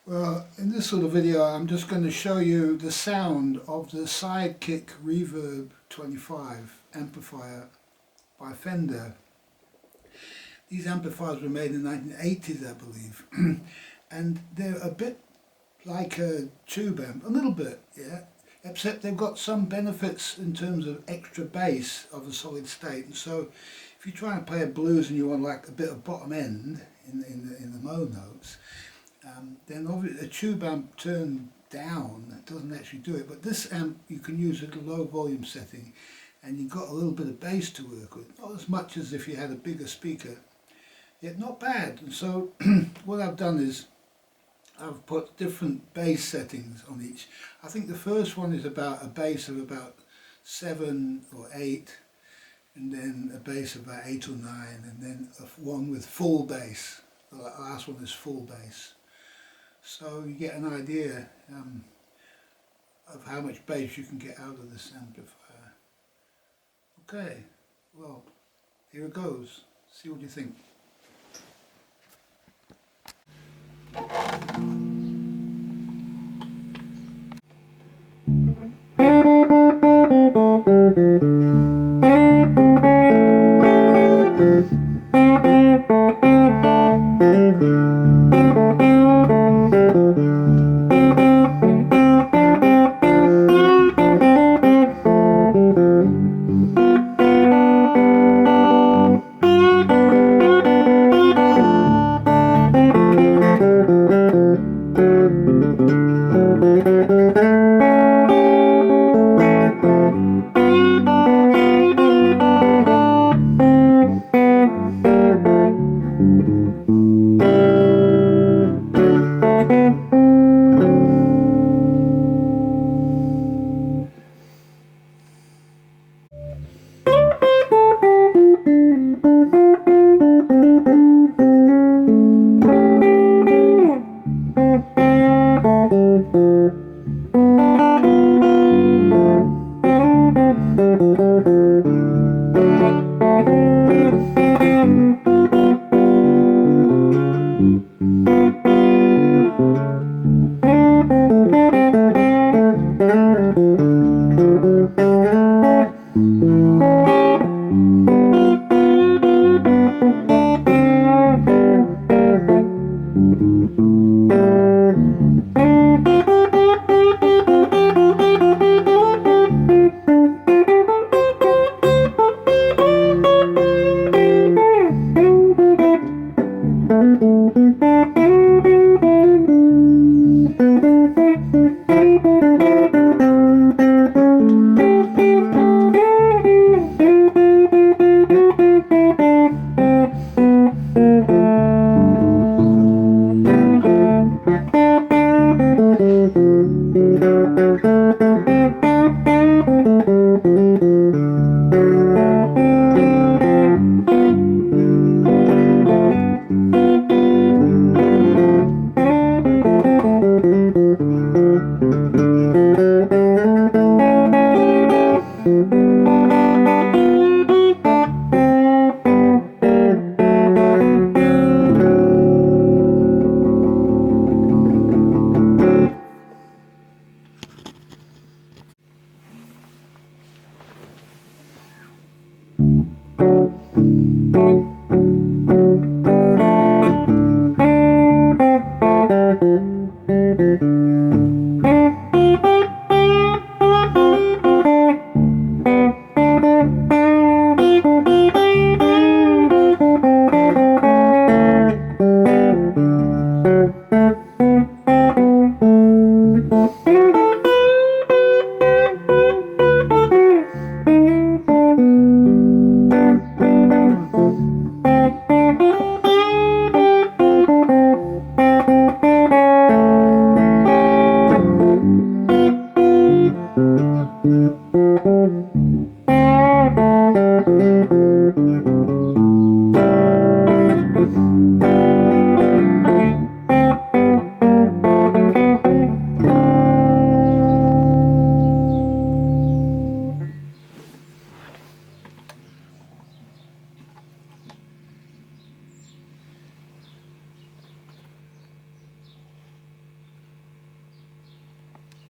Well, in this sort of video I'm just going to show you the sound of the Sidekick Reverb 25 amplifier by Fender. These amplifiers were made in the 1980s, I believe, and they're a bit like a tube amp, a little bit, yeah, except they've got some benefits in terms of extra bass of a solid state. And so if you try and play a blues and you want like a bit of bottom end in the low notes, then obviously a tube amp turned down doesn't actually do it, but this amp you can use at a low volume setting and you've got a little bit of bass to work with, not as much as if you had a bigger speaker, yet not bad. And so what I've done is I've put different bass settings on each. I think the first one is about a bass of about 7 or 8, and then a bass of about 8 or 9, and then one with full bass. The last one is full bass. So you get an idea of how much bass you can get out of this amplifier. Okay, well, here it goes. See what you think. reverb.